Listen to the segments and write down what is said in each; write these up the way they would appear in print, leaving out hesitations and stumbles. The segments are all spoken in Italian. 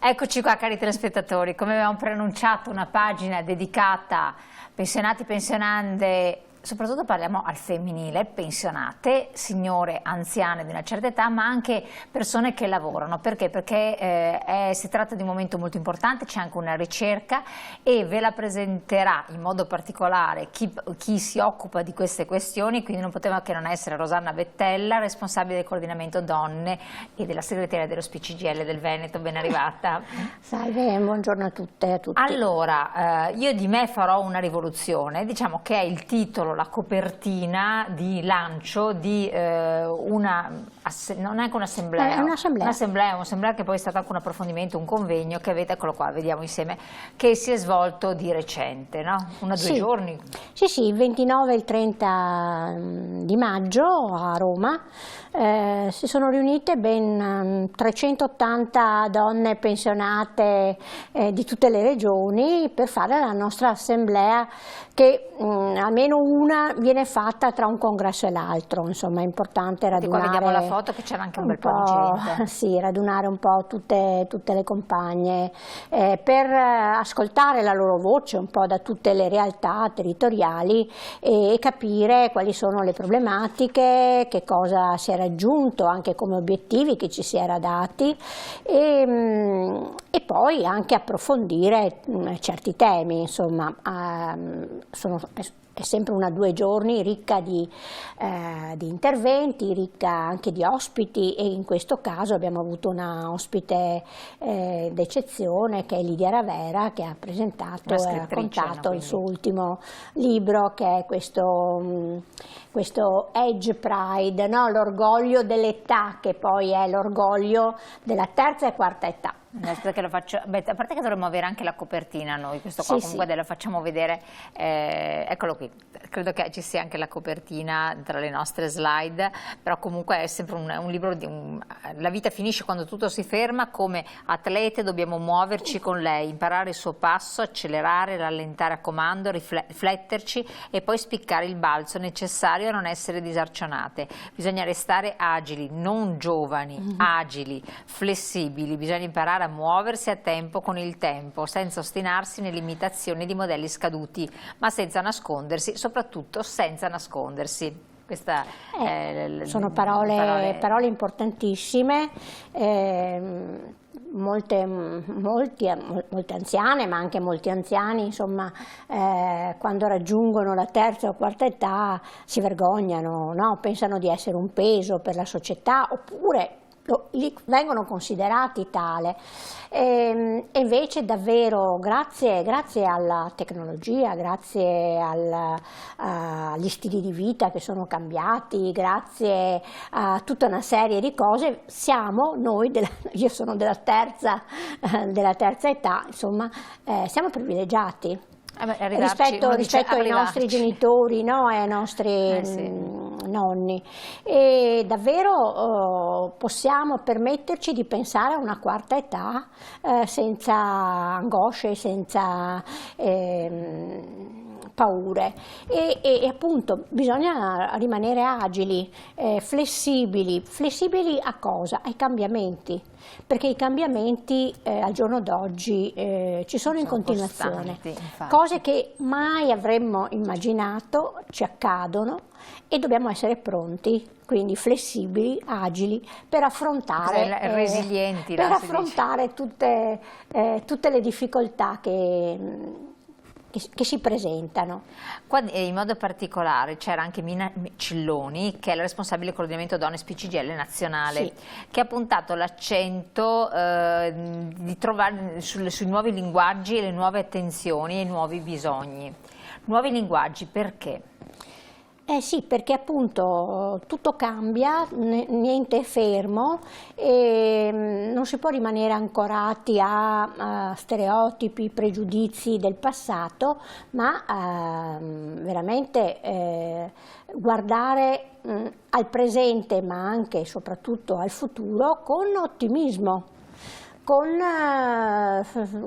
Eccoci qua, cari telespettatori, come avevamo preannunciato, una pagina dedicata a pensionati, pensionande. Soprattutto parliamo al femminile, pensionate, signore anziane di una certa età, ma anche persone che lavorano. Perché? Perché si tratta di un momento molto importante, c'è anche una ricerca e ve la presenterà in modo particolare chi si occupa di queste questioni, quindi non poteva che non essere Rosanna Vettella, responsabile del coordinamento donne e della segreteria dello SPCGIL del Veneto. Ben arrivata. Salve, buongiorno a tutte e a tutti. Allora, io di me farò una rivoluzione, diciamo che è il titolo, la copertina di lancio di una, non è anche un'assemblea, un'assemblea che poi è stata anche un approfondimento, un convegno che avete, eccolo qua, vediamo insieme, che si è svolto di recente, no? Due giorni. Sì, il 29 e il 30 di maggio a Roma si sono riunite ben 380 donne pensionate di tutte le regioni per fare la nostra assemblea, che almeno una viene fatta tra un congresso e l'altro. Insomma, è importante radunare. Qua vediamo la foto che c'era anche un bel po' di gente. Sì, radunare un po' tutte le compagne per ascoltare la loro voce un po' da tutte le realtà territoriali e capire quali sono le problematiche, che cosa si è raggiunto anche come obiettivi che ci si era dati e poi anche approfondire certi temi. Insomma, è sempre una 2 giorni ricca di interventi, ricca anche di ospiti, e in questo caso abbiamo avuto una ospite d'eccezione, che è Lidia Ravera, che ha presentato e raccontato il suo ultimo libro, che è questo Age Pride, no? L'orgoglio dell'età, che poi è l'orgoglio della terza e quarta età. Che lo faccio, a parte che dovremmo avere anche la copertina noi, questo qua comunque la facciamo vedere, eccolo qui, credo che ci sia anche la copertina tra le nostre slide, però comunque è sempre un libro la vita finisce quando tutto si ferma, come atlete dobbiamo muoverci con lei, imparare il suo passo, accelerare, rallentare a comando, rifletterci e poi spiccare il balzo necessario a non essere disarcionate. Bisogna restare agili, non giovani, agili, flessibili, bisogna imparare a muoversi a tempo con il tempo, senza ostinarsi nell'imitazione di modelli scaduti, ma senza nascondersi, soprattutto senza nascondersi. Questa sono parole importantissime. Molte anziane, ma anche molti anziani, insomma, quando raggiungono la terza o quarta età si vergognano, no? Pensano di essere un peso per la società, oppure vengono considerati tale, e invece davvero grazie alla tecnologia, grazie agli stili di vita che sono cambiati, grazie a tutta una serie di cose, siamo noi, io sono della terza età, insomma, siamo privilegiati. Rispetto ai nostri genitori, no? E ai nostri nonni, e davvero possiamo permetterci di pensare a una quarta età senza angosce, senza paure, e appunto bisogna rimanere agili, flessibili a cosa? Ai cambiamenti, perché i cambiamenti al giorno d'oggi ci sono in continuazione, cose che mai avremmo immaginato ci accadono e dobbiamo essere pronti, quindi flessibili, agili, per affrontare, resilienti, per affrontare tutte le difficoltà che si presentano. Qua in modo particolare c'era anche Mina Cilloni, che è la responsabile del coordinamento donne SPCGIL nazionale, che ha puntato l'accento di trovare sui nuovi linguaggi e le nuove attenzioni e i nuovi bisogni. Nuovi linguaggi perché? Sì, perché appunto tutto cambia, niente è fermo e non si può rimanere ancorati a stereotipi, pregiudizi del passato, ma veramente guardare al presente, ma anche e soprattutto al futuro con ottimismo, con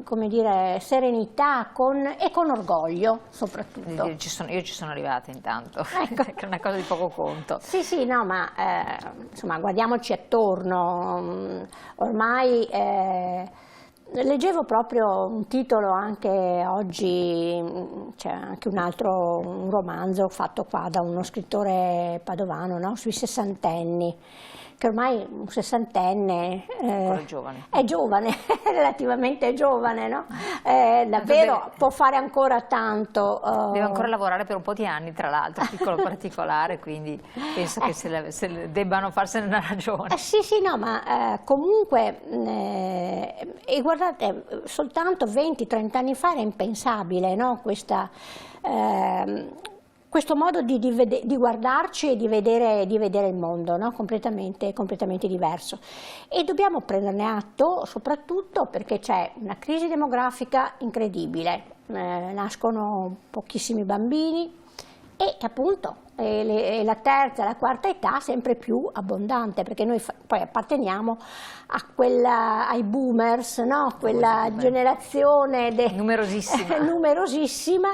come dire, serenità e con orgoglio soprattutto. Io ci sono arrivata intanto, ecco. Che è una cosa di poco conto. Sì, no, ma insomma, guardiamoci attorno, ormai Leggevo proprio un titolo anche oggi, c'è anche un romanzo fatto qua da uno scrittore padovano, no? Sui sessantenni, che ormai un sessantenne è giovane, relativamente giovane, no? Davvero può fare ancora tanto. Deve ancora lavorare per un po' di anni, tra l'altro, piccolo particolare, quindi penso che se debbano farsene una ragione. Sì, sì, no, ma comunque, e guardate, soltanto 20-30 anni fa era impensabile, no? Questo modo di guardarci e di vedere il mondo, no? completamente diverso. E dobbiamo prenderne atto soprattutto perché c'è una crisi demografica incredibile, nascono pochissimi bambini e appunto la terza e la quarta età sempre più abbondante, perché noi poi apparteniamo ai boomers, no? Quella generazione numerosissima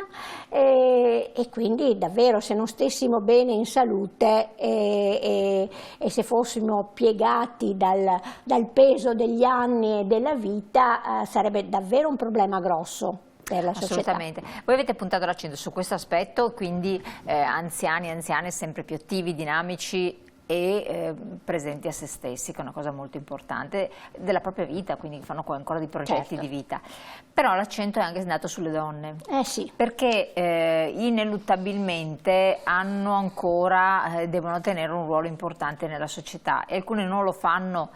e quindi davvero se non stessimo bene in salute e se fossimo piegati dal peso degli anni e della vita sarebbe davvero un problema grosso per la società. Assolutamente. Voi avete puntato l'accento su questo aspetto, quindi anziani e anziane sempre più attivi, dinamici e presenti a se stessi, che è una cosa molto importante della propria vita, quindi fanno ancora dei progetti di vita. Però l'accento è anche andato sulle donne, sì. Perché ineluttabilmente devono tenere un ruolo importante nella società e alcune non lo fanno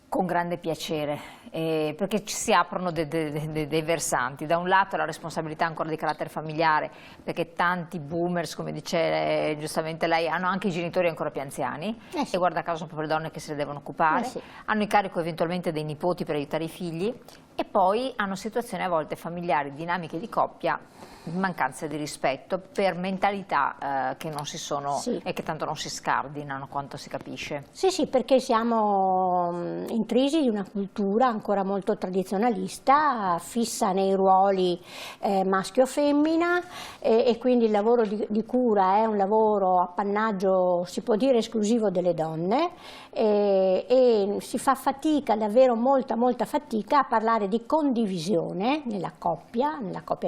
con grande piacere, perché ci si aprono dei versanti. Da un lato la responsabilità ancora di carattere familiare, perché tanti boomers, come dice giustamente lei, hanno anche i genitori ancora più anziani, e guarda caso sono proprio le donne che se ne devono occupare, hanno in carico eventualmente dei nipoti per aiutare i figli, e poi hanno situazioni a volte familiari, dinamiche di coppia, mancanza di rispetto per mentalità che non si sono e che tanto non si scardinano, quanto si capisce. Sì, sì, perché siamo intrisi di una cultura ancora molto tradizionalista, fissa nei ruoli maschio-femmina, e quindi il lavoro di cura è un lavoro appannaggio, si può dire, esclusivo delle donne, e si fa fatica, davvero molta fatica a parlare di condivisione nella coppia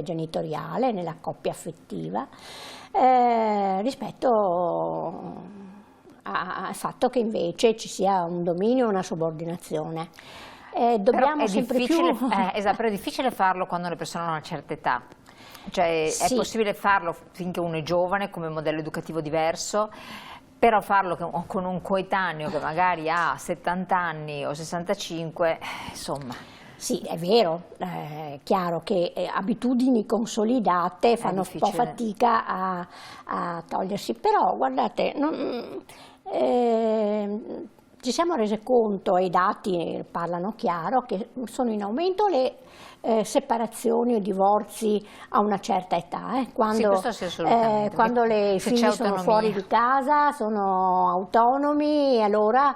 genitoriale, nella coppia affettiva, rispetto al fatto che invece ci sia un dominio e una subordinazione. Dobbiamo sempre più... Esatto, però è difficile farlo quando le persone hanno una certa età. Cioè è possibile farlo finché uno è giovane, come modello educativo diverso, però farlo con un coetaneo che magari ha 70 anni o 65, insomma... Sì, è vero, è chiaro che abitudini consolidate fanno un po' fatica a togliersi, però guardate, ci siamo resi conto, e i dati parlano chiaro, che sono in aumento le separazioni o divorzi a una certa età, quando i figli sono fuori di casa, sono autonomi, e allora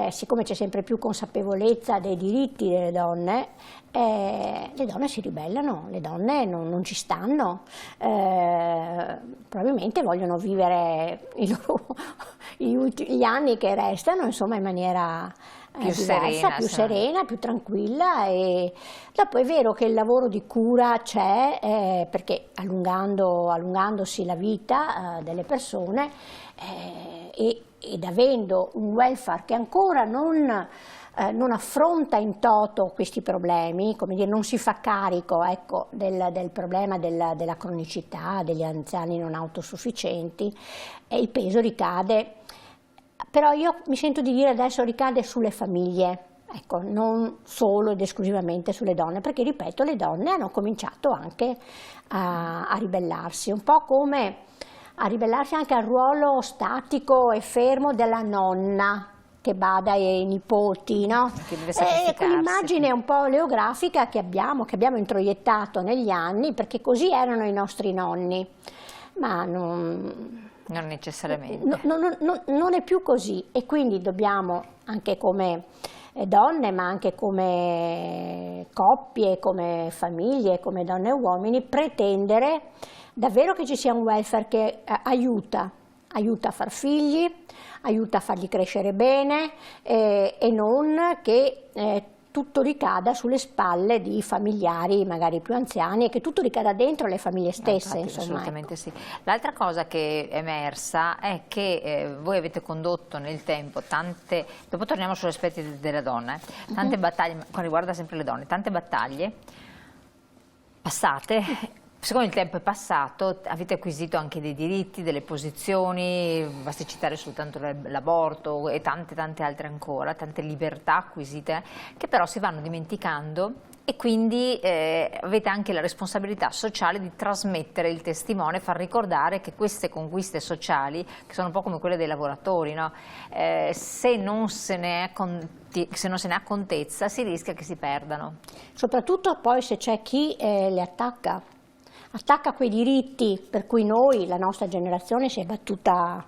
siccome c'è sempre più consapevolezza dei diritti delle donne, le donne si ribellano, le donne non ci stanno, probabilmente vogliono vivere gli anni che restano, insomma, in maniera più serena, più tranquilla. E dopo è vero che il lavoro di cura c'è, perché allungandosi la vita delle persone ed avendo un welfare che ancora non affronta in toto questi problemi, come dire, non si fa carico, ecco, del problema della cronicità, degli anziani non autosufficienti, e il peso ricade, però io mi sento di dire adesso ricade sulle famiglie, ecco, non solo ed esclusivamente sulle donne, perché ripeto, le donne hanno cominciato anche a ribellarsi, un po' come a ribellarsi anche al ruolo statico e fermo della nonna, che bada ai nipoti, no? Quell'immagine un po' oleografica che abbiamo introiettato negli anni, perché così erano i nostri nonni, ma non necessariamente. Non è più così, e quindi dobbiamo, anche come donne, ma anche come coppie, come famiglie, come donne e uomini, pretendere davvero che ci sia un welfare che aiuta a far figli, aiuta a farli crescere bene, e non che tutto ricada sulle spalle di familiari magari più anziani e che tutto ricada dentro le famiglie stesse. Infatti, assolutamente sì. L'altra cosa che è emersa è che voi avete condotto nel tempo tante, dopo torniamo sugli aspetti della donna, tante battaglie, quando riguarda sempre le donne, tante battaglie passate. Siccome il tempo è passato, avete acquisito anche dei diritti, delle posizioni, basti citare soltanto l'aborto e tante altre ancora, tante libertà acquisite, che però si vanno dimenticando e quindi avete anche la responsabilità sociale di trasmettere il testimone, far ricordare che queste conquiste sociali, che sono un po' come quelle dei lavoratori, no? Se non se ne ha contezza si rischia che si perdano. Soprattutto poi se c'è chi le attacca quei diritti per cui noi, la nostra generazione, si è battuta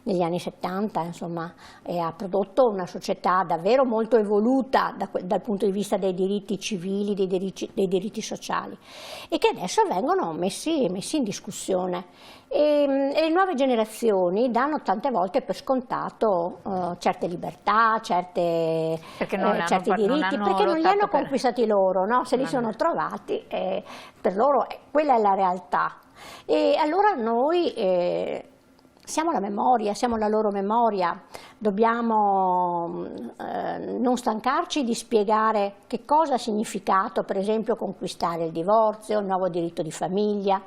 negli anni 70, insomma, e ha prodotto una società davvero molto evoluta dal punto di vista dei diritti civili, dei diritti sociali, e che adesso vengono messi in discussione. E le nuove generazioni danno tante volte per scontato certe libertà, certi diritti, perché non li hanno conquistati loro, no? Se li sono trovati, per loro quella è la realtà. E allora noi siamo la memoria, siamo la loro memoria, dobbiamo non stancarci di spiegare che cosa ha significato, per esempio, conquistare il divorzio, il nuovo diritto di famiglia,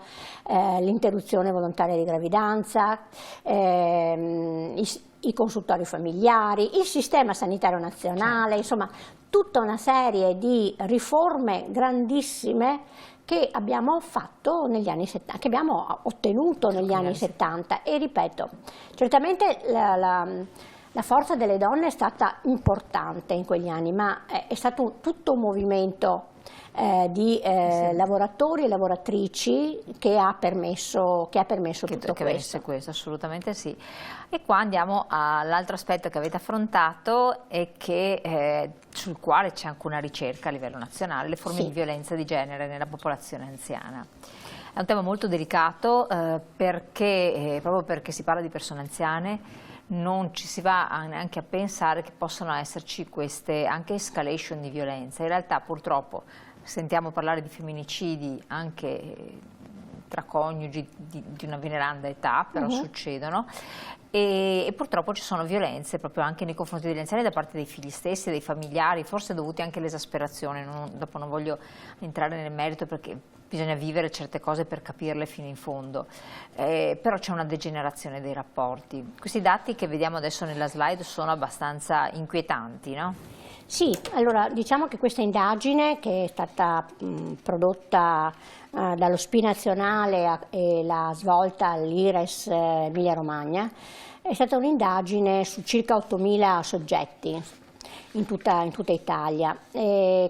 l'interruzione volontaria di gravidanza, i consultori familiari, il sistema sanitario nazionale, insomma tutta una serie di riforme grandissime che abbiamo fatto negli anni 70, che abbiamo ottenuto negli anni 70, e ripeto, certamente la forza delle donne è stata importante in quegli anni, ma è stato tutto un movimento di lavoratori e lavoratrici che ha permesso tutto questo. Assolutamente sì. E qua andiamo all'altro aspetto che avete affrontato e sul quale c'è anche una ricerca a livello nazionale, le forme di violenza di genere nella popolazione anziana. È un tema molto delicato proprio perché si parla di persone anziane, non ci si va neanche a pensare che possano esserci queste anche escalation di violenza. In realtà purtroppo sentiamo parlare di femminicidi anche tra coniugi di una veneranda età, però succedono, e purtroppo ci sono violenze proprio anche nei confronti degli anziani da parte dei figli stessi, dei familiari, forse dovute anche all'esasperazione. Dopo non voglio entrare nel merito perché bisogna vivere certe cose per capirle fino in fondo, però c'è una degenerazione dei rapporti. Questi dati che vediamo adesso nella slide sono abbastanza inquietanti, no? Sì, allora diciamo che questa indagine, che è stata prodotta dallo SPI nazionale e l'ha svolta all'IRES Emilia Romagna, è stata un'indagine su circa 8.000 soggetti in tutta Italia,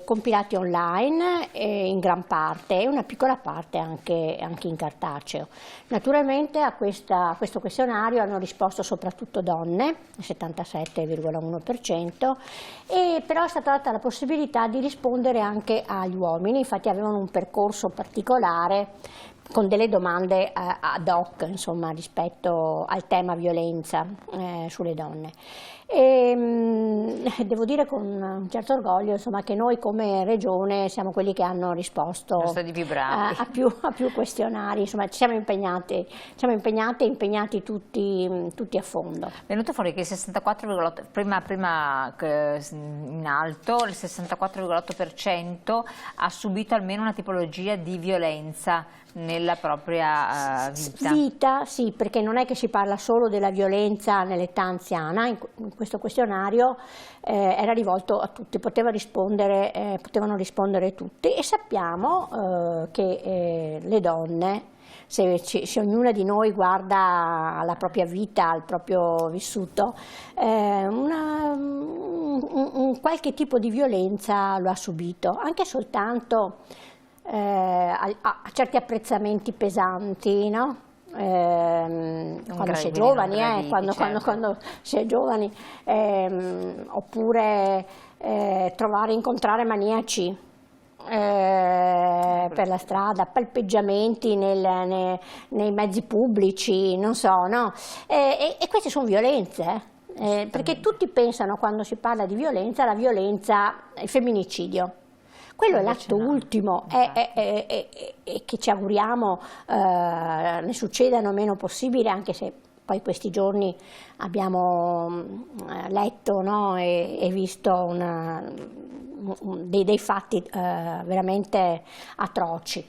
compilati online in gran parte e una piccola parte anche in cartaceo. Naturalmente a questo questionario hanno risposto soprattutto donne, il 77,1%, e però è stata data la possibilità di rispondere anche agli uomini, infatti avevano un percorso particolare con delle domande ad hoc, insomma, rispetto al tema violenza sulle donne. Devo dire con un certo orgoglio, insomma, che noi come Regione siamo quelli che hanno risposto più bravi. a più questionari, insomma ci siamo impegnati tutti a fondo. È venuto fuori che il 64,8%, prima in alto, il 64,8% ha subito almeno una tipologia di violenza nella propria vita. Sì, perché non è che si parla solo della violenza nell'età anziana, in questo questionario era rivolto a tutti, potevano rispondere tutti, e sappiamo che le donne, se ognuna di noi guarda alla propria vita, al proprio vissuto, un qualche tipo di violenza lo ha subito, anche soltanto a certi apprezzamenti pesanti, no? Quando si è giovani, quando si è giovani, oppure incontrare maniaci per la strada, palpeggiamenti nei mezzi pubblici, non so, no? E queste sono violenze. perché tutti pensano, quando si parla di violenza, la violenza, il femminicidio. Quello è l'atto ultimo e che ci auguriamo ne succedano meno possibile, anche se poi questi giorni abbiamo letto, no, e visto dei fatti veramente atroci.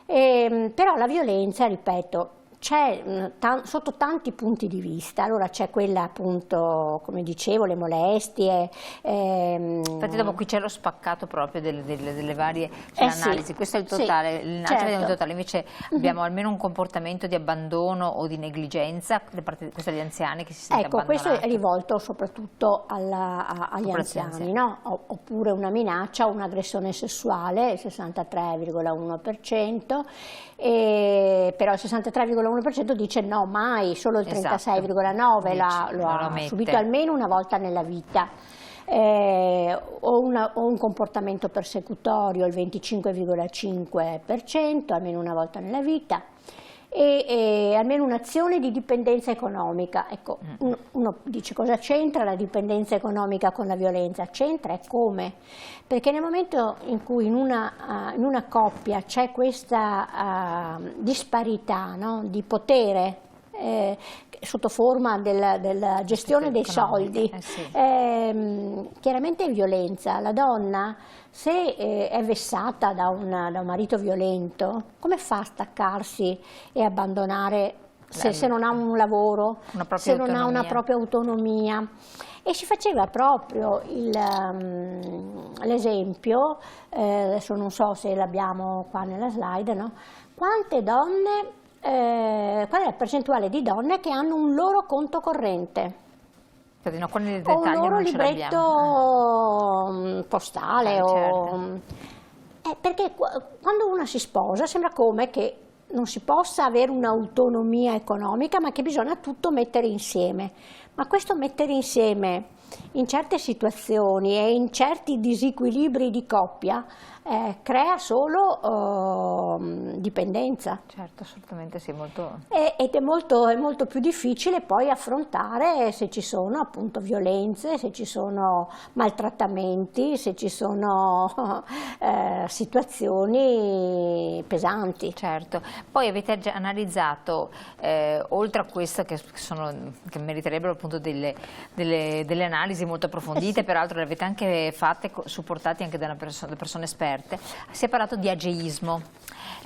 Però la violenza, ripeto, c'è sotto tanti punti di vista. Allora c'è quella, appunto, come dicevo, le molestie. Infatti dopo qui c'è lo spaccato proprio delle varie analisi. Sì, Questo è il totale, certo. il totale. Invece abbiamo almeno un comportamento di abbandono o di negligenza da parte di questi anziani che si sente abbandonati. Questo è rivolto soprattutto agli anziani, no? Oppure una minaccia o un'aggressione sessuale, il 63,1%, però il 63,1% dice no, mai, solo il 36,9% lo ha subito almeno una volta nella vita. O un comportamento persecutorio, il 25,5%, almeno una volta nella vita, e almeno un'azione di dipendenza economica. Ecco, uno dice: cosa c'entra la dipendenza economica con la violenza? C'entra, e come? Perché nel momento in cui in una coppia c'è questa disparità, no, di potere, sotto forma della gestione dei soldi, chiaramente è violenza. La donna, se è vessata da un marito violento, come fa a staccarsi e abbandonare, se non ha un lavoro, se non ha una propria autonomia? E si faceva proprio l'esempio, adesso non so se l'abbiamo qua nella slide, no? Quante donne, qual è la percentuale di donne che hanno un loro conto corrente? Con il O un loro libretto postale. Perché quando una si sposa sembra come che non si possa avere un'autonomia economica, ma che bisogna tutto mettere insieme. Ma questo mettere insieme in certe situazioni e in certi disequilibri di coppia crea solo dipendenza. Certo, assolutamente sì, molto. Ed è molto più difficile poi affrontare se ci sono, appunto, violenze, se ci sono maltrattamenti, se ci sono situazioni pesanti. Certo. Poi avete già analizzato, oltre a questo che meriterebbero appunto delle analisi molto approfondite, peraltro le avete anche fatte, supportate anche da persone esperte. Si è parlato di ageismo,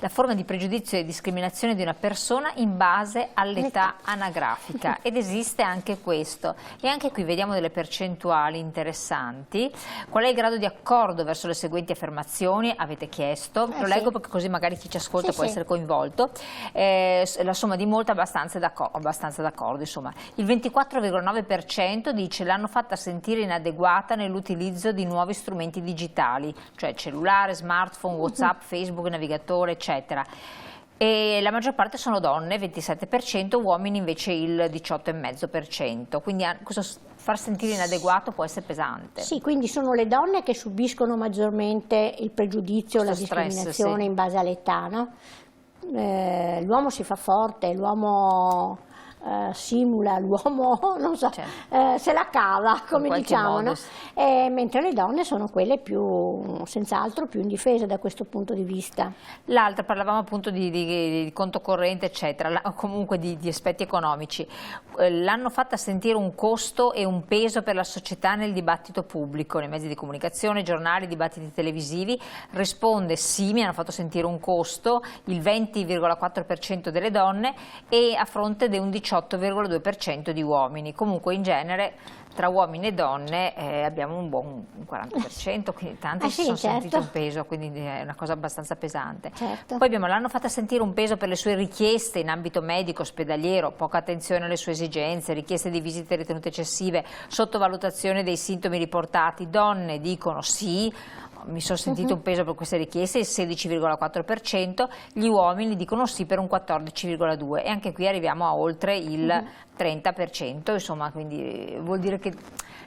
la forma di pregiudizio e discriminazione di una persona in base all'età anagrafica, ed esiste anche questo, e anche qui vediamo delle percentuali interessanti. Qual è il grado di accordo verso le seguenti affermazioni? Avete chiesto, lo leggo perché così magari chi ci ascolta può essere coinvolto. La somma di molto abbastanza d'accordo, insomma. Il 24,9% dice: l'hanno fatta sentire inadeguata nell'utilizzo di nuovi strumenti digitali, cioè cellulare, smartphone, WhatsApp, Facebook, navigatore, eccetera. E la maggior parte sono donne, 27%, uomini invece il 18,5%. Quindi questo far sentire inadeguato può essere pesante. Sì, quindi sono le donne che subiscono maggiormente il pregiudizio, la discriminazione in base all'età, no? L'uomo si fa forte, l'uomo simula, l'uomo non so, se la cava, come diciamo, no? Mentre le donne sono quelle senz'altro più indifese da questo punto di vista. L'altra, parlavamo appunto di conto corrente, eccetera, comunque di aspetti economici. L'hanno fatta sentire un costo e un peso per la società nel dibattito pubblico, nei mezzi di comunicazione, giornali, dibattiti televisivi. Risponde sì, mi hanno fatto sentire un costo, il 20,4% delle donne, e a fronte di un 18,2% di uomini. Comunque in genere tra uomini e donne abbiamo un buon 40%, quindi tanti si sono sentiti un peso, quindi è una cosa abbastanza pesante. Poi l'hanno fatta sentire un peso per le sue richieste in ambito medico, ospedaliero, poca attenzione alle sue esigenze, richieste di visite ritenute eccessive, sottovalutazione dei sintomi riportati. Donne dicono sì, mi sono sentito un peso per queste richieste, il 16,4%, gli uomini dicono sì per un 14,2%, e anche qui arriviamo a oltre il 30%, insomma, quindi vuol dire che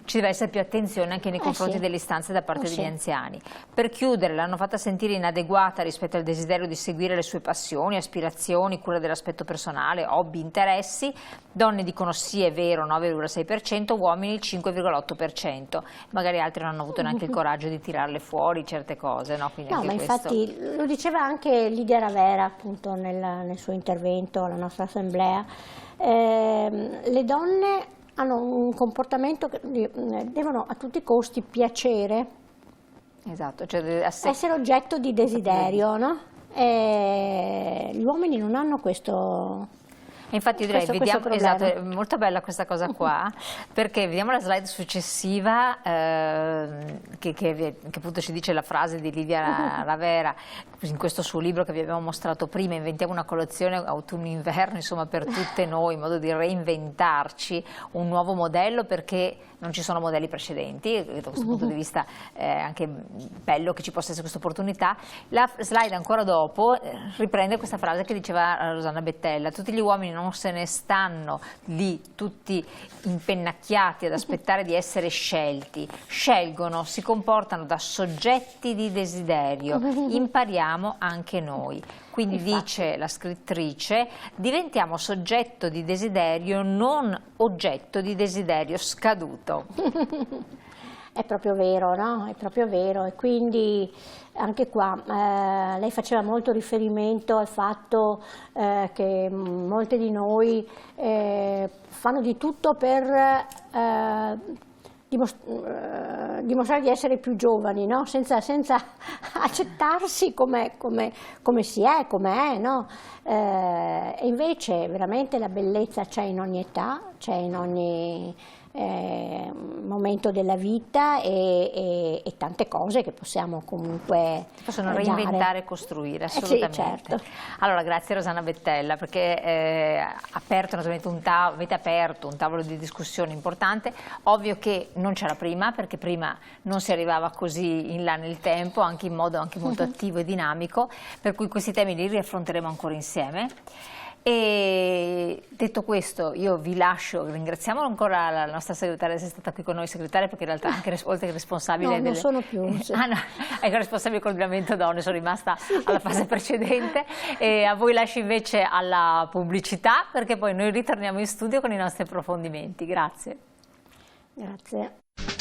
ci deve essere più attenzione anche nei confronti delle istanze da parte degli anziani. Per chiudere, l'hanno fatta sentire inadeguata rispetto al desiderio di seguire le sue passioni, aspirazioni, cura dell'aspetto personale, hobby, interessi. Donne dicono sì, è vero, 9,6%, uomini il 5,8%. Magari altri non hanno avuto neanche il coraggio di tirarle fuori certe cose, no? Quindi no, anche ma questo... infatti lo diceva anche Lidia Ravera appunto nel suo intervento alla nostra assemblea. Le donne hanno un comportamento che devono a tutti i costi piacere, esatto, cioè essere oggetto di desiderio, no? Gli uomini non hanno questo. E infatti io direi, vediamo, esatto, è molto bella questa cosa qua, perché vediamo la slide successiva che appunto ci dice la frase di Lidia Ravera in questo suo libro che vi abbiamo mostrato prima, Inventiamo una colazione autunno-inverno, insomma per tutte noi, in modo di reinventarci un nuovo modello perché non ci sono modelli precedenti, da questo punto di vista è anche bello che ci possa essere questa opportunità. La slide ancora dopo riprende questa frase che diceva Rosanna Bettella: tutti gli uomini non se ne stanno lì tutti impennacchiati ad aspettare di essere scelti, scelgono, si comportano da soggetti di desiderio, impariamo anche noi. Quindi dice la scrittrice, diventiamo soggetto di desiderio, non oggetto di desiderio scaduto. È proprio vero, no? È proprio vero, e quindi anche qua lei faceva molto riferimento al fatto che molte di noi fanno di tutto per dimostrare di essere più giovani, no? senza accettarsi come si è, com'è, no? E invece veramente la bellezza c'è in ogni età, c'è in ogni momento della vita e tante cose che possiamo comunque possono reinventare e costruire, assolutamente. Sì, certo. Allora grazie Rosanna Bettella perché avete aperto un tavolo di discussione importante. Ovvio che non c'era prima, perché prima non si arrivava così in là nel tempo, anche in modo anche molto attivo e dinamico, per cui questi temi li riaffronteremo ancora insieme. E detto questo io vi lascio, ringraziamo ancora la nostra segretaria di essere stata qui con noi, segretaria, perché in realtà anche oltre che responsabile non sono più sì. Ecco, responsabile coordinamento donne, sono rimasta alla fase precedente, e a voi lascio invece alla pubblicità perché poi noi ritorniamo in studio con i nostri approfondimenti. Grazie. Grazie.